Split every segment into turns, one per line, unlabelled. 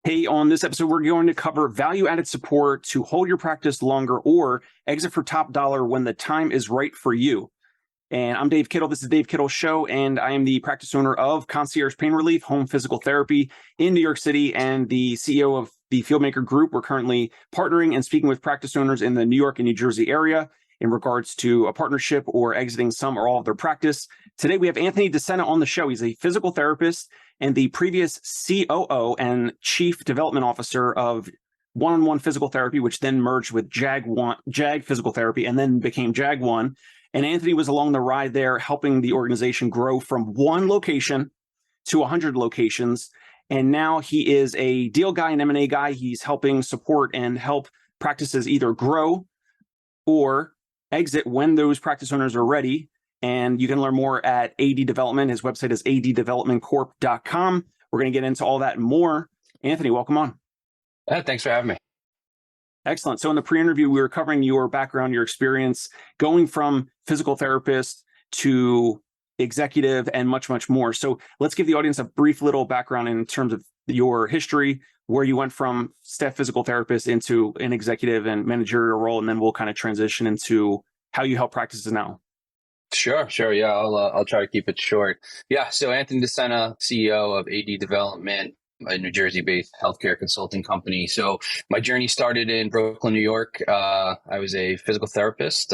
Hey, on this episode, we're going to cover value-added support to hold your practice longer or exit for top dollar when the time is right for you. And I'm Dave Kittle. This is Dave Kittle Show, and I am the practice owner of Concierge Pain Relief, Home Physical Therapy in New York City, and the CEO of the Fieldmaker Group. We're currently partnering and speaking with practice owners in the New York and New Jersey area in regards to a partnership or exiting some or all of their practice. Today, we have Anthony Desena on the show. He's a physical therapist and the previous COO and Chief Development Officer of One-on-One Physical Therapy, which then merged with Jag Physical Therapy and then became Jag One. And Anthony was along the ride there, helping the organization grow from one location to 100 locations. And now he is a deal guy, an M&A guy. He's helping support and help practices either grow or exit when those practice owners are ready. And you can learn more at AD Development. His website is addevelopmentcorp.com. We're going to get into all that and more. Anthony, welcome on.
Thanks for having me.
Excellent. So in the pre-interview, we were covering your background, your experience going from physical therapist to executive and much, much more. So let's give the audience a brief little background in terms of your history, where you went from staff physical therapist into an executive and managerial role, and then we'll kind of transition into how you help practices now.
Sure. Yeah, I'll try to keep it short. Yeah. So Anthony Desena, CEO of AD Development, a New Jersey-based healthcare consulting company. So my journey started in Brooklyn, New York. I was a physical therapist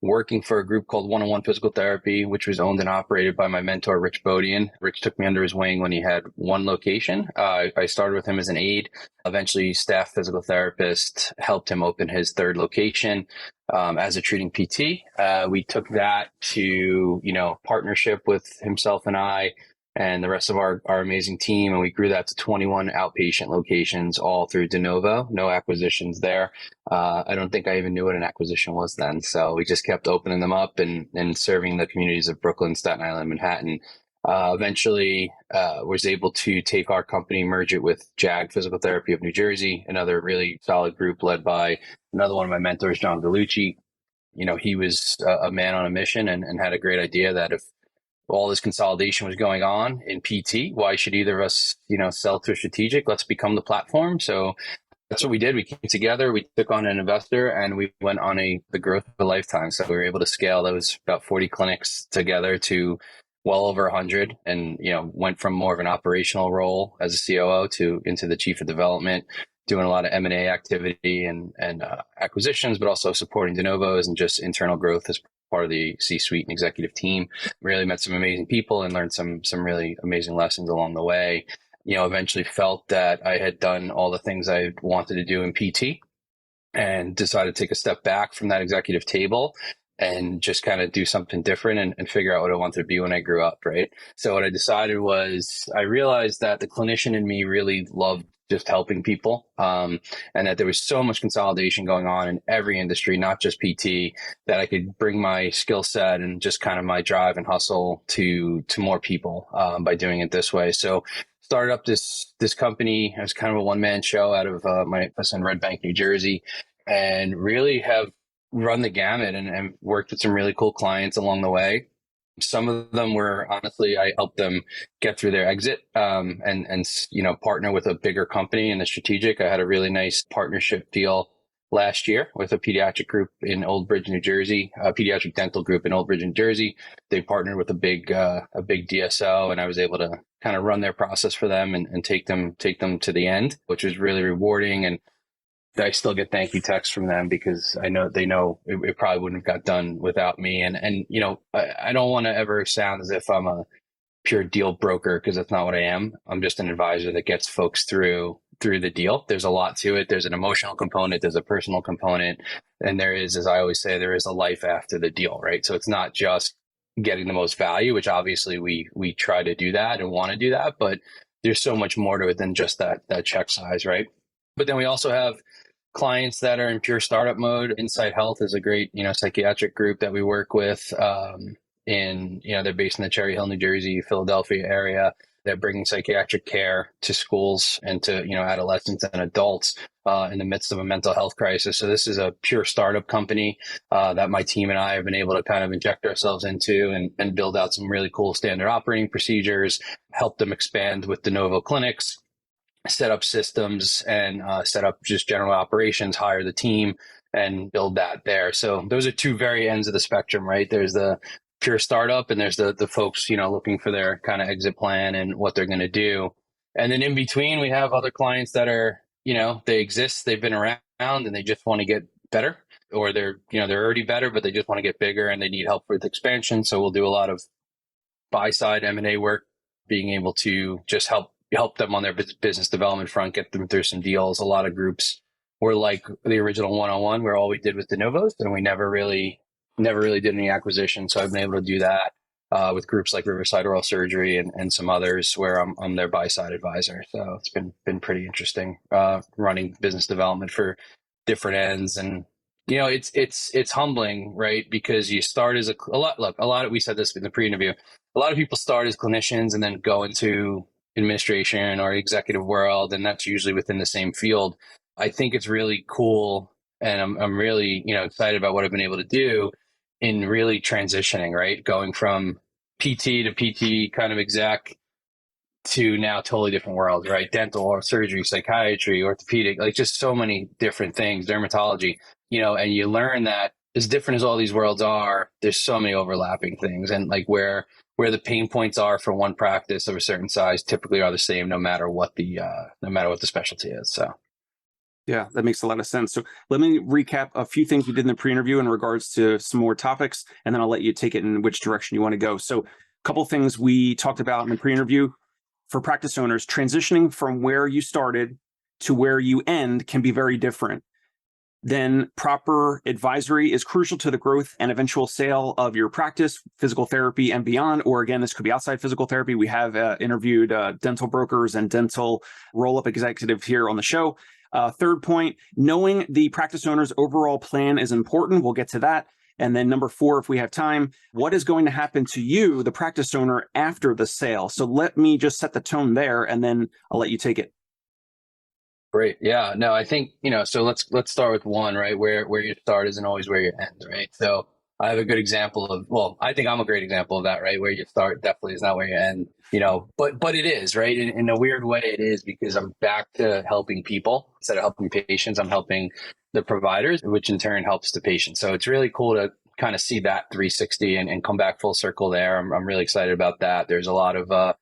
working for a group called One-on-One Physical Therapy, which was owned and operated by my mentor, Rich Bodian. Rich took me under his wing when he had one location. I started with him as an aide, eventually staff physical therapist, helped him open his third location as a treating PT. We took that to, partnership with himself and I, and the rest of our amazing team. And we grew that to 21 outpatient locations, all through de novo, no acquisitions there. I don't think I even knew what an acquisition was then. So we just kept opening them up and serving the communities of Brooklyn, Staten Island, Manhattan. Eventually was able to take our company, merge it with Jag Physical Therapy of New Jersey, another really solid group led by another one of my mentors, John Gallucci. He was a man on a mission and had a great idea that if all this consolidation was going on in PT, why should either of us, sell to a strategic? Let's become the platform. So that's what we did. We came together, we took on an investor, and we went on the growth of a lifetime. So we were able to scale those about 40 clinics together to well over 100, and went from more of an operational role as a COO to into the chief of development, doing a lot of M&A activity and acquisitions, but also supporting de novos and just internal growth as part of the C-suite and executive team. Really met some amazing people and learned some really amazing lessons along the way. Eventually felt that I had done all the things I wanted to do in PT and decided to take a step back from that executive table and just kind of do something different and figure out what I wanted to be when I grew up, right? So what I decided was I realized that the clinician in me really loved just helping people, and that there was so much consolidation going on in every industry, not just PT, that I could bring my skill set and just kind of my drive and hustle to more people by doing it this way. So started up this company. It was kind of a one-man show out of my place in Red Bank, New Jersey, and really have run the gamut and worked with some really cool clients along the way. Some of them were, honestly, I helped them get through their exit and partner with a bigger company and a strategic. I had a really nice partnership deal last year with a pediatric group in Old Bridge, New Jersey, a pediatric dental group in Old Bridge, New Jersey. They partnered with a big DSO, and I was able to kind of run their process for them and take them to the end, which was really rewarding. And I still get thank you texts from them because I know they know it probably wouldn't have got done without me. And I don't want to ever sound as if I'm a pure deal broker, because that's not what I am. I'm just an advisor that gets folks through the deal. There's a lot to it. There's an emotional component. There's a personal component. And there is, as I always say, there is a life after the deal, right? So it's not just getting the most value, which obviously we try to do that and want to do that, but there's so much more to it than just that check size, right? But then we also have clients that are in pure startup mode. Insight Health is a great, psychiatric group that we work with. They're based in the Cherry Hill, New Jersey, Philadelphia area. They're bringing psychiatric care to schools and to, adolescents and adults in the midst of a mental health crisis. So this is a pure startup company that my team and I have been able to kind of inject ourselves into and build out some really cool standard operating procedures, help them expand with de novo clinics, set up systems and set up just general operations, hire the team and build that there. So those are two very ends of the spectrum, right? There's the pure startup and there's the folks, looking for their kind of exit plan and what they're going to do. And then in between, we have other clients that are, they exist, they've been around and they just want to get better, or they're already better, but they just want to get bigger and they need help with expansion. So we'll do a lot of buy side M&A work, being able to just help them on their business development front, get them through some deals. A lot of groups were like the original one-on-one, where all we did was de novos and we never really did any acquisition. So I've been able to do that with groups like Riverside Oral Surgery and some others where I'm their buy side advisor. So it's been pretty interesting running business development for different ends. And it's humbling, right? Because you start as a lot. We said this in the pre-interview. A lot of people start as clinicians and then go into administration or executive world, and that's usually within the same field. I think it's really cool, and I'm really excited about what I've been able to do in really transitioning, right? Going from PT to PT kind of exec to now totally different worlds, right? Dental or surgery, psychiatry, orthopedic, like just so many different things, dermatology, and you learn that as different as all these worlds are, there's so many overlapping things, and like where the pain points are for one practice of a certain size typically are the same no matter what the specialty is. So
yeah, that makes a lot of sense. So let me recap a few things we did in the pre-interview in regards to some more topics, and then I'll let you take it in which direction you want to go. So a couple of things we talked about in the pre-interview for practice owners: transitioning from where you started to where you end can be very different. Then proper advisory is crucial to the growth and eventual sale of your practice, physical therapy and beyond. Or again, this could be outside physical therapy. We have interviewed dental brokers and dental roll-up executives here on the show. Third point, knowing the practice owner's overall plan is important. We'll get to that. And then number 4, if we have time, what is going to happen to you, the practice owner, after the sale? So let me just set the tone there, and then I'll let you take it.
Great. Yeah. No, I think, so let's start with one, right? Where you start isn't always where you end, right? So I have a good example I think I'm a great example of that, right? Where you start definitely is not where you end, but it is, right? In a weird way, it is, because I'm back to helping people instead of helping patients. I'm helping the providers, which in turn helps the patient. So it's really cool to kind of see that 360 and come back full circle there. I'm really excited about that. There's a lot of,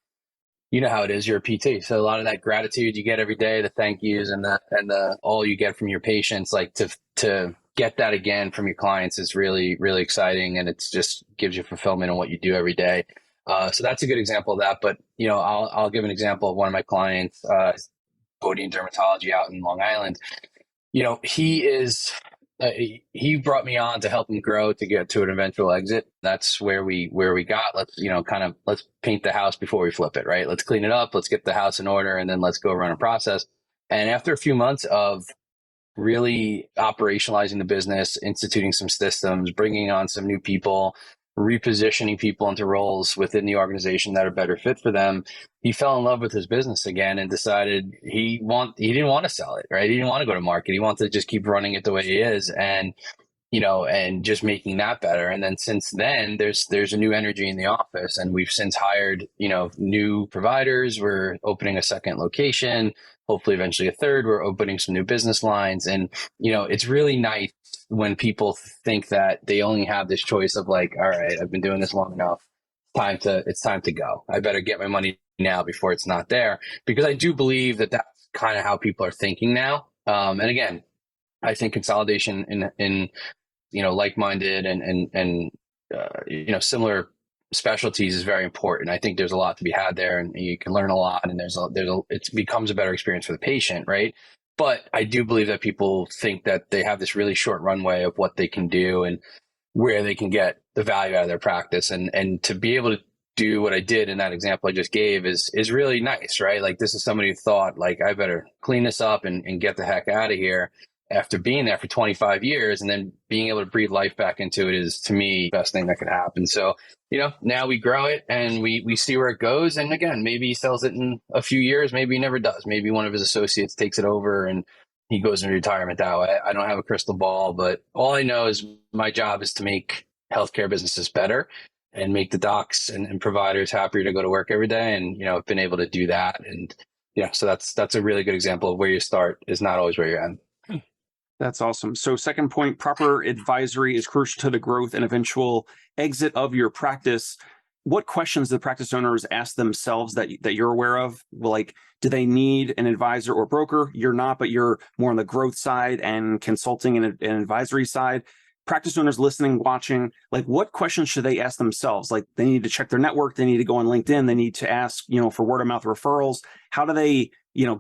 you know how it is, you're a PT. So a lot of that gratitude you get every day, the thank yous and the all you get from your patients, like to get that again from your clients is really, really exciting. And it's just gives you fulfillment in what you do every day. So that's a good example of that. But, I'll give an example of one of my clients, Bodian Dermatology out in Long Island. He brought me on to help him grow to get to an eventual exit. That's where we got. Let's paint the house before we flip it, right? Let's clean it up. Let's get the house in order, and then let's go run a process. And after a few months of really operationalizing the business, instituting some systems, bringing on some new people, repositioning people into roles within the organization that are better fit for them, he fell in love with his business again and decided he didn't want to sell it, right? He didn't want to go to market. He wanted to just keep running it the way he is, and and just making that better. And then since then, there's a new energy in the office, and we've since hired new providers. We're opening a second location, hopefully eventually a third. We're opening some new business lines, and it's really nice when people think that they only have this choice of like, all right, I've been doing this long enough. It's time to go. I better get my money now before it's not there, because I do believe that that's kind of how people are thinking now. And again, I think consolidation in like-minded and similar specialties is very important. I think there's a lot to be had there, and you can learn a lot, and it becomes a better experience for the patient, right? But I do believe that people think that they have this really short runway of what they can do and where they can get the value out of their practice. And to be able to do what I did in that example I just gave is really nice, right? Like, this is somebody who thought, like, I better clean this up and get the heck out of here after being there for 25 years, and then being able to breathe life back into it is, to me, the best thing that could happen. So, now we grow it and we see where it goes. And again, maybe he sells it in a few years. Maybe he never does. Maybe one of his associates takes it over and he goes into retirement that way. I don't have a crystal ball, but all I know is my job is to make healthcare businesses better and make the docs and providers happier to go to work every day. And, I've been able to do that. And, Yeah. So that's a really good example of where you start is not always where you end.
That's awesome. So second point, proper advisory is crucial to the growth and eventual exit of your practice. What questions do the practice owners ask themselves that you're aware of? Like, do they need an advisor or broker? You're not, but you're more on the growth side and consulting and advisory side. Practice owners listening, watching, like what questions should they ask themselves? Like they need to check their network. They need to go on LinkedIn. They need to ask, for word of mouth referrals. How do they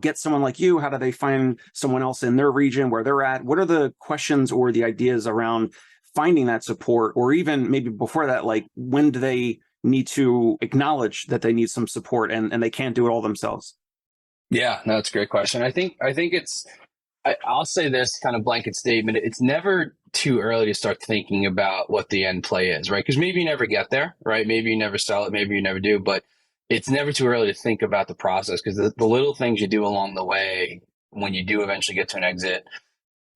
get someone like you? How do they find someone else in their region where they're at? What are the questions or the ideas around finding that support? Or even maybe before that, like when do they need to acknowledge that they need some support and they can't do it all themselves?
Yeah, no, that's a great question. I'll say this kind of blanket statement. It's never too early to start thinking about what the end play is, right? Because maybe you never get there, right? Maybe you never sell it, maybe you never do, but it's never too early to think about the process because the little things you do along the way, when you do eventually get to an exit,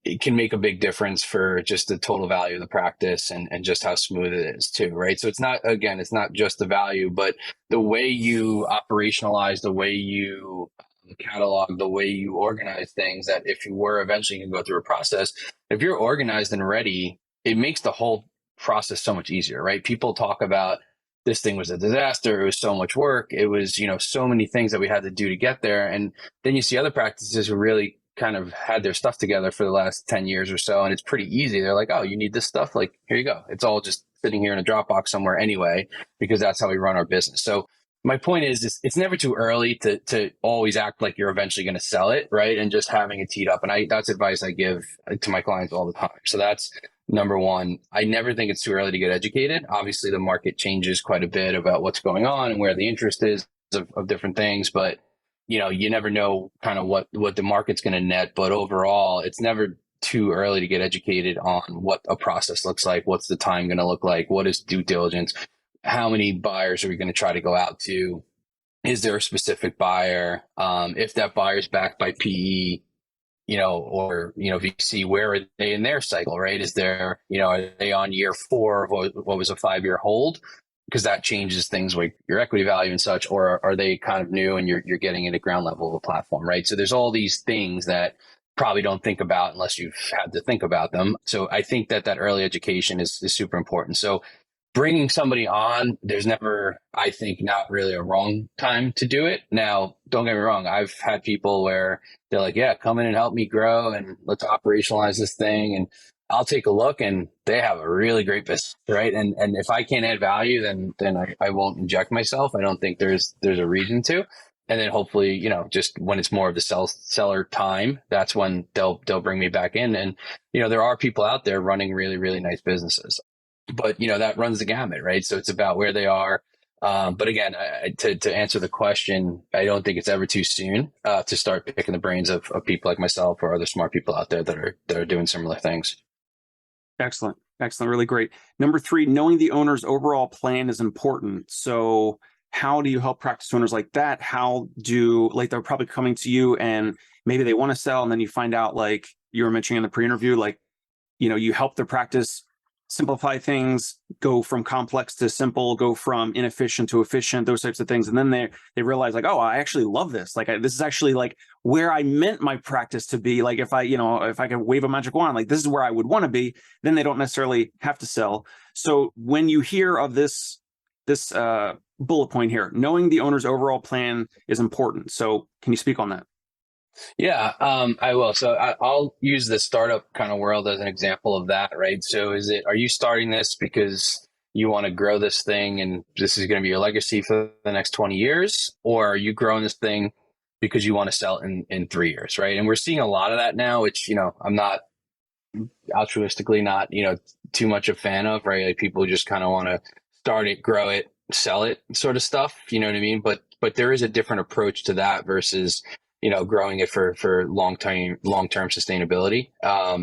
it can make a big difference for just the total value of the practice and just how smooth it is too, right? So it's not just the value, but the way you operationalize, the way you catalog, the way you organize things, that if you were eventually going to go through a process, if you're organized and ready, it makes the whole process so much easier, right? People talk about this thing was a disaster. It was so much work. It was, so many things that we had to do to get there. And then you see other practices who really kind of had their stuff together for the last 10 years or so. And it's pretty easy. They're like, oh, you need this stuff? Like, here you go. It's all just sitting here in a Dropbox somewhere anyway, because that's how we run our business. So my point is it's never too early to always act like you're eventually going to sell it, right? And just having it teed up. And that's advice I give to my clients all the time. So that's number one. I never think it's too early to get educated. Obviously, the market changes quite a bit about what's going on and where the interest is of different things. But, you never know kind of what the market's going to net. But overall, it's never too early to get educated on what a process looks like. What's the time going to look like? What is due diligence? How many buyers are we going to try to go out to? Is there a specific buyer? If that buyer is backed by PE, or VC, where are they in their cycle, right? Is there, are they on year 4 of what was a 5-year hold? Because that changes things like your equity value and such, or are they kind of new and you're getting into ground level of a platform, right? So there's all these things that probably don't think about unless you've had to think about them. So I think that early education is super important. So bringing somebody on, there's never, I think, not really a wrong time to do it. Now, don't get me wrong. I've had people where they're like, yeah, come in and help me grow and let's operationalize this thing. And I'll take a look and they have a really great business, right? And if I can't add value, then I won't inject myself. I don't think there's a reason to. And then hopefully, just when it's more of the seller time, that's when they'll bring me back in. And, there are people out there running really, really nice businesses. But, that runs the gamut, right? So it's about where they are. But again, to answer the question, I don't think it's ever too soon to start picking the brains of people like myself or other smart people out there that are doing similar things.
Excellent. Really great. Number 3, knowing the owner's overall plan is important. So how do you help practice owners like that? They're probably coming to you and maybe they want to sell, and then you find out, like you were mentioning in the pre-interview, like, you help their practice simplify things, go from complex to simple, go from inefficient to efficient, those types of things. And then they realize, like, oh, I actually love this. Like, this is actually like where I meant my practice to be. Like, if I could wave a magic wand, like this is where I would want to be, then they don't necessarily have to sell. So when you hear of this bullet point here, knowing the owner's overall plan is important. So can you speak on that?
Yeah, I will. So I'll use the startup kind of world as an example of that, right? So are you starting this because you want to grow this thing and this is going to be your legacy for the next 20 years? Or are you growing this thing because you want to sell it in 3 years, right? And we're seeing a lot of that now, which, I'm not altruistically not, too much a fan of, right? Like people just kind of want to start it, grow it, sell it sort of stuff, you know what I mean? But there is a different approach to that versus growing it for long-term sustainability.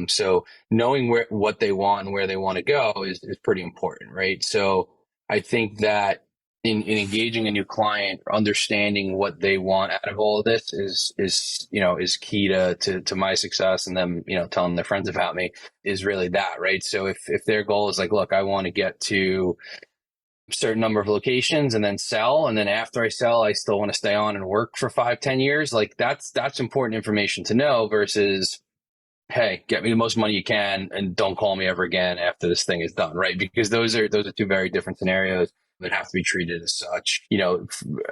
So knowing what they want and where they want to go is pretty important, right? So I think that in engaging a new client, understanding what they want out of all of this is key to my success, and them, telling their friends about me is really that, right? So if their goal is like, look, I want to get to certain number of locations and then sell. And then after I sell, I still want to stay on and work for 5, 10 years. Like that's important information to know versus, hey, get me the most money you can and don't call me ever again after this thing is done, right? Because those are two very different scenarios that have to be treated as such.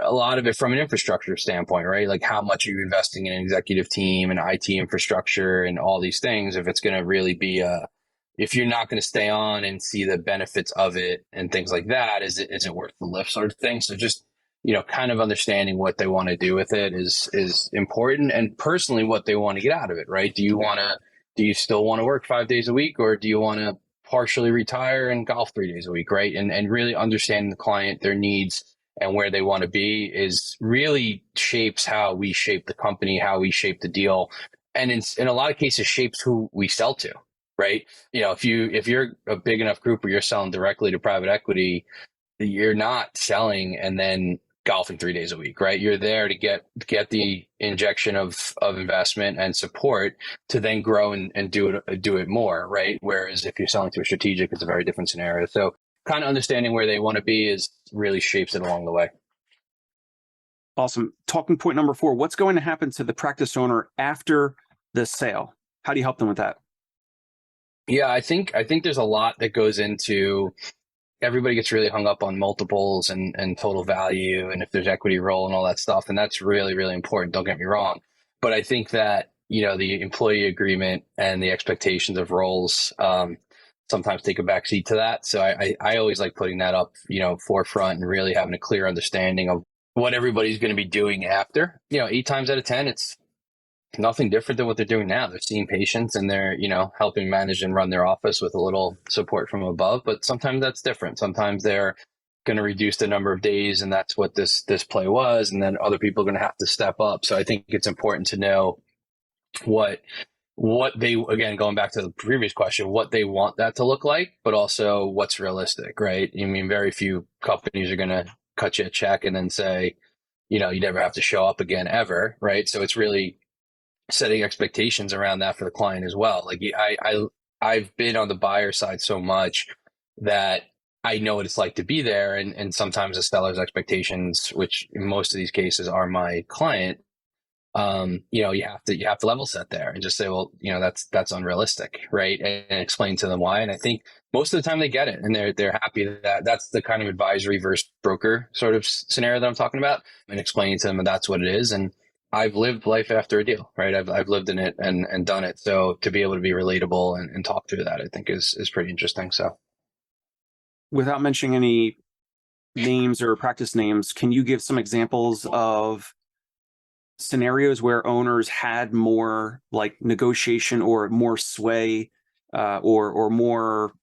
A lot of it from an infrastructure standpoint, right? Like how much are you investing in an executive team and IT infrastructure and all these things if it's going to really be if you're not going to stay on and see the benefits of it and things like that, is it worth the lift sort of thing? So just, kind of understanding what they want to do with it is important, and personally what they want to get out of it, right? Do you still want to work 5 days a week, or do you want to partially retire and golf 3 days a week, right? And really understanding the client, their needs, and where they want to be is really shapes how we shape the company, how we shape the deal, and in a lot of cases shapes who we sell to. Right. If you're a big enough group where you're selling directly to private equity, you're not selling and then golfing 3 days a week, right? You're there to get the injection of investment and support to then grow and do it more, right? Whereas if you're selling to a strategic, it's a very different scenario. So kind of understanding where they want to be is really shapes it along the way.
Awesome. Talking point number 4, what's going to happen to the practice owner after the sale? How do you help them with that?
Yeah, I think there's a lot that goes into. Everybody gets really hung up on multiples and total value and if there's equity role and all that stuff, and that's really, really important. Don't get me wrong, but I think that the employee agreement and the expectations of roles sometimes take a backseat to that. So I always like putting that up forefront and really having a clear understanding of what everybody's going to be doing after. 8 times out of 10, it's nothing different than what they're doing now. They're seeing patients and they're, helping manage and run their office with a little support from above. But sometimes that's different. Sometimes they're going to reduce the number of days, and that's what this play was. And then other people are going to have to step up. So I think it's important to know what they, again, going back to the previous question, what they want that to look like, but also what's realistic, right? I mean, very few companies are going to cut you a check and then say, you never have to show up again ever, right? So it's really setting expectations around that for the client as well. Like I've been on the buyer side so much that I know what it's like to be there. And sometimes the seller's expectations, which in most of these cases are my client, you have to level set there and just say, well, that's unrealistic. Right. And explain to them why. And I think most of the time they get it and they're happy that that's the kind of advisory versus broker sort of scenario that I'm talking about, and explaining to them that that's what it is. And I've lived life after a deal, right? I've lived in it and done it. So to be able to be relatable and talk through that, I think is pretty interesting. So
Without mentioning any names or practice names, can you give some examples of scenarios where owners had more like negotiation or more sway or more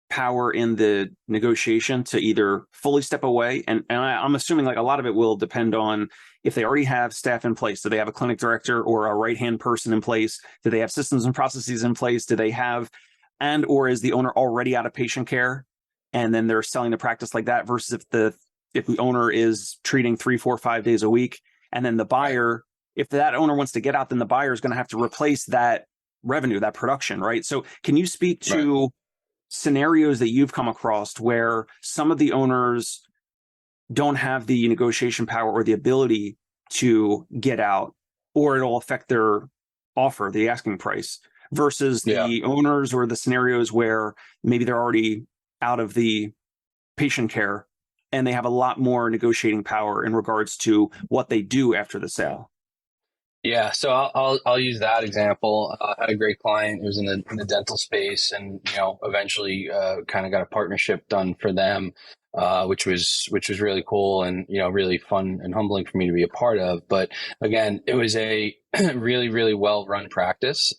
power in the negotiation to either fully step away? And I'm assuming like a lot of it will depend on if they already have staff in place. Do they have a clinic director or a right-hand person in place? Do they have systems and processes in place? Do they have, or is the owner already out of patient care and then they're selling the practice like that, versus if the owner is treating 3, 4, 5 days a week, and then the buyer, if that owner wants to get out, then the buyer is going to have to replace that revenue, that production, right? So can you speak to scenarios that you've come across where some of the owners don't have the negotiation power or the ability to get out, or it'll affect their offer, the asking price, versus the owners or the scenarios where maybe they're already out of the patient care and they have a lot more negotiating power in regards to what they do after the sale?
Yeah, so I'll use that example. I had a great client who was in the dental space, and eventually kind of got a partnership done for them, which was really cool and really fun and humbling for me to be a part of. But again, it was a really, really well run practice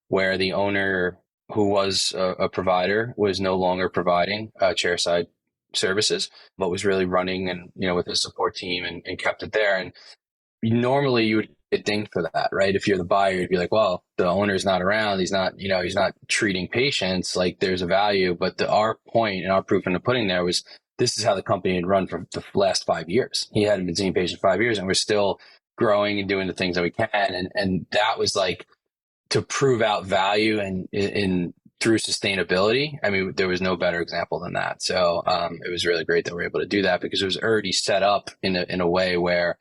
where the owner, who was a provider, was no longer providing chairside services, but was really running and with his support team and kept it there. And normally you would get dinged for that, right? If you're the buyer, you'd be like, well, the owner's not around. He's not treating patients. Like there's a value. But our point and our proof in the pudding there was this is how the company had run for the last 5 years. He hadn't been seeing patients 5 years, and we're still growing and doing the things that we can. And that was like to prove out value and in through sustainability. I mean, there was no better example than that. So it was really great that we're able to do that because it was already set up in a way where,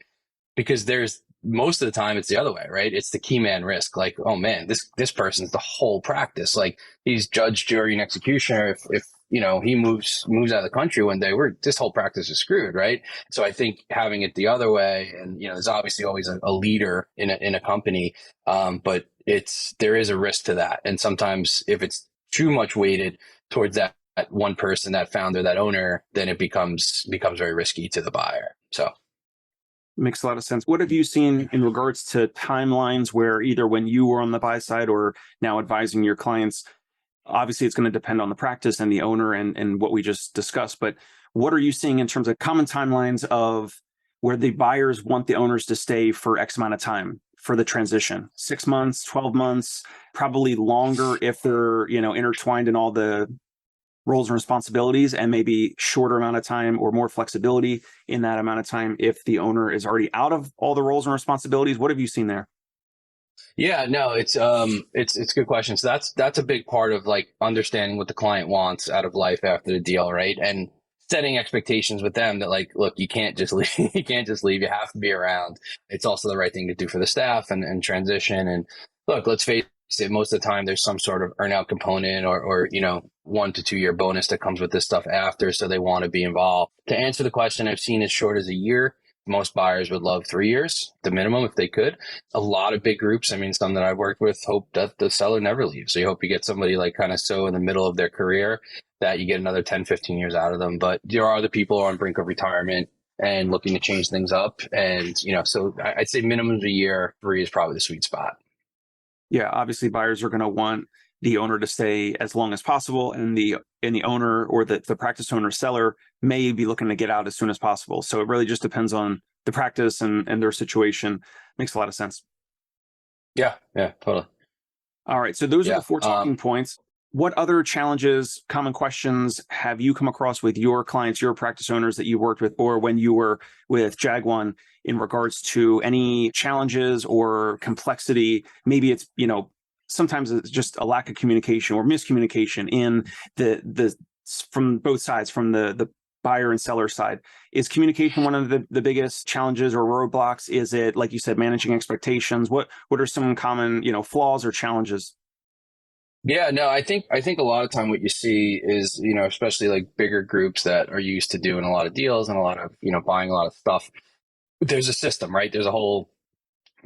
because there's most of the time it's the other way, right? It's the key man risk. Like, oh man, this person's the whole practice. Like he's judge, jury, and executioner. If he moves out of the country one day, this whole practice is screwed, right? So I think having it the other way, and there's obviously always a leader in a company, but there is a risk to that. And sometimes if it's too much weighted towards that one person, that founder, that owner, then it becomes very risky to the buyer. So.
Makes a lot of sense. What have you seen in regards to timelines where either when you were on the buy side or now advising your clients? Obviously, it's going to depend on the practice and the owner and what we just discussed. But what are you seeing in terms of common timelines of where the buyers want the owners to stay for X amount of time for the transition? 6 months, 12 months, probably longer if they're, intertwined in all the roles and responsibilities, and maybe shorter amount of time or more flexibility in that amount of time if the owner is already out of all the roles and responsibilities. What have you seen there?
Yeah, no, it's a good question. So that's a big part of like understanding what the client wants out of life after the deal, right? And setting expectations with them that like, look, you can't just leave, you can't just leave, you have to be around. It's also the right thing to do for the staff and transition. And look, let's face it, most of the time there's some sort of earn out component or 1 to 2 year bonus that comes with this stuff after. So they want to be involved. To answer the question, I've seen as short as a year. Most buyers would love 3 years, the minimum, if they could. A lot of big groups, I mean, some that I've worked with hope that the seller never leaves. So you hope you get somebody like kind of so in the middle of their career that you get another 10, 15 years out of them. But there are the people on brink of retirement and looking to change things up. And, so I'd say minimum of a year, 3 is probably the sweet spot.
Yeah, obviously buyers are going to want the owner to stay as long as possible, and the owner or the practice owner seller may be looking to get out as soon as possible. So it really just depends on the practice and their situation. Makes a lot of sense.
Yeah, totally.
All right. So those are the 4 talking points. What other challenges, common questions have you come across with your clients, your practice owners that you worked with, or when you were with Jaguar in regards to any challenges or complexity? Maybe it's, sometimes it's just a lack of communication or miscommunication in the from both sides, from the buyer and seller side. Is communication one of the biggest challenges or roadblocks? Is it, like you said, managing expectations? What are some common, flaws or challenges?
Yeah, no, I think a lot of time what you see is, especially like bigger groups that are used to doing a lot of deals and a lot of, buying a lot of stuff. There's a system, right? There's a whole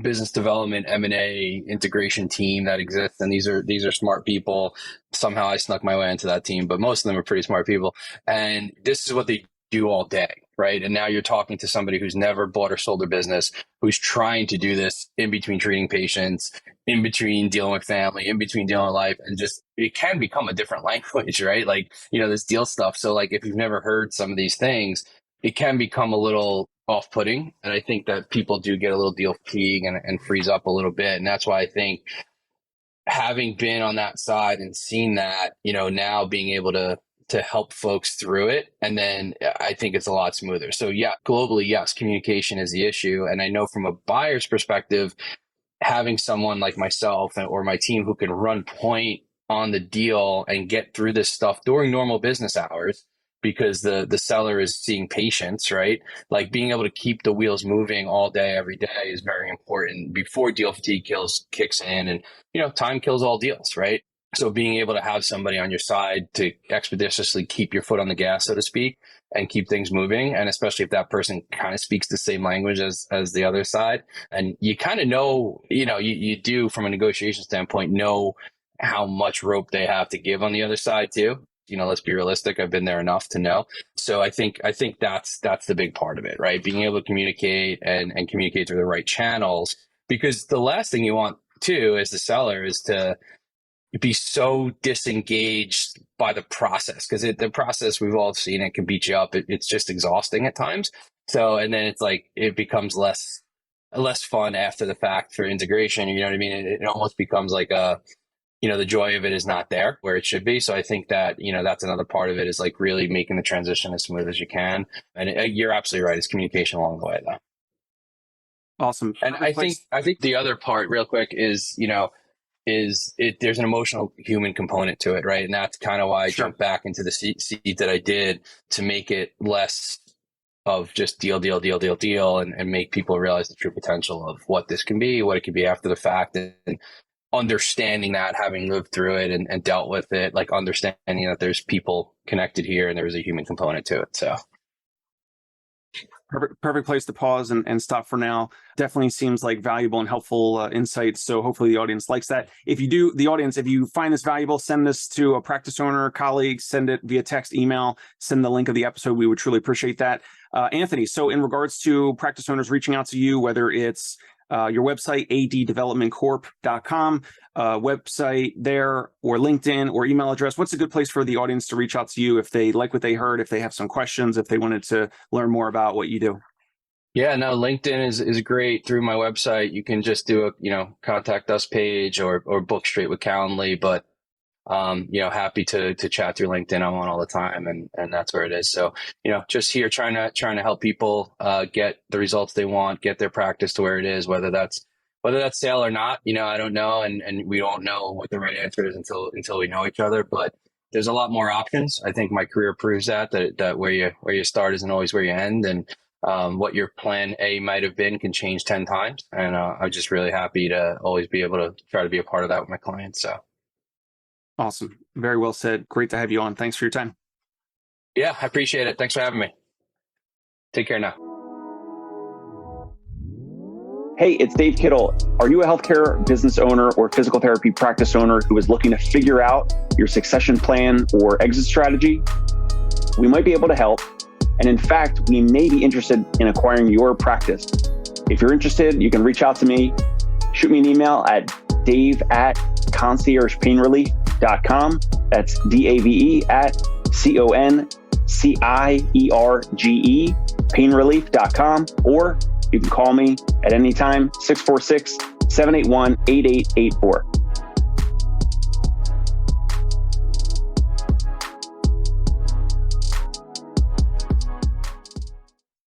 business development, M&A integration team that exists. And these are smart people. Somehow I snuck my way into that team, but most of them are pretty smart people. And this is what they do all day, right? And now you're talking to somebody who's never bought or sold a business, who's trying to do this in between treating patients, in between dealing with family, in between dealing with life, and just, it can become a different language, right? Like, this deal stuff. So like, if you've never heard some of these things, it can become a little off-putting. And I think that people do get a little deal fatigue and freeze up a little bit. And that's why I think having been on that side and seen that, now being able to help folks through it. And then I think it's a lot smoother. So yeah, globally, yes, communication is the issue. And I know from a buyer's perspective, having someone like myself or my team who can run point on the deal and get through this stuff during normal business hours, because the seller is seeing patients, right? Like being able to keep the wheels moving all day, every day is very important before deal fatigue kicks in. And, time kills all deals, right? So being able to have somebody on your side to expeditiously keep your foot on the gas, so to speak, and keep things moving. And especially if that person kind of speaks the same language as the other side. And you kind of know, you do from a negotiation standpoint, know how much rope they have to give on the other side too. Let's be realistic. I've been there enough to know. So I think that's the big part of it, right? Being able to communicate and communicate through the right channels, because the last thing you want too, as the seller, is to be so disengaged by the process, because the process, we've all seen it, can beat you up. It's just exhausting at times. So, and then it's like, it becomes less fun after the fact for integration. You know what I mean? It almost becomes like the joy of it is not there where it should be. So I think that, that's another part of it, is like really making the transition as smooth as you can. And you're absolutely right. It's communication along the way though.
Awesome.
And I think the other part real quick is, there's an emotional human component to it, right? And that's kind of why I
Sure.
jumped back into the seat that I did, to make it less of just deal, and make people realize the true potential of what this can be, what it can be after the fact, and understanding that, having lived through it and dealt with it, like understanding that there's people connected here and there's a human component to it. So
Perfect place to pause and stop for now. Definitely seems like valuable and helpful insights. So hopefully the audience likes that. If you find this valuable, send this to a practice owner, colleague, send it via text, email, send the link of the episode. We would truly appreciate that. Anthony, so in regards to practice owners reaching out to you, whether it's your website, addevelopmentcorp.com, website there, or LinkedIn, or email address, what's a good place for the audience to reach out to you if they like what they heard, if they have some questions, if they wanted to learn more about what you do?
yeah, no, LinkedIn is great. Through my website, you can just do a contact us page or book straight with Calendly. But happy to chat through LinkedIn. I'm on all the time, and that's where it is. So, just here trying to help people get the results they want, get their practice to where it is, whether that's sale or not, I don't know. And we don't know what the right answer is until we know each other, but there's a lot more options. I think my career proves that where you start isn't always where you end. And what your plan A might have been can change 10 times. And I'm just really happy to always be able to try to be a part of that with my clients. So.
Awesome. Very well said. Great to have you on. Thanks for your time.
Yeah, I appreciate it. Thanks for having me. Take care now.
Hey, it's Dave Kittle. Are you a healthcare business owner or physical therapy practice owner who is looking to figure out your succession plan or exit strategy? We might be able to help. And in fact, we may be interested in acquiring your practice. If you're interested, you can reach out to me. Shoot me an email at dave@conciergepainrelief.com. That's DAVE@CONCIERGE painrelief.com. Or you can call me at any time, 646-781-8884.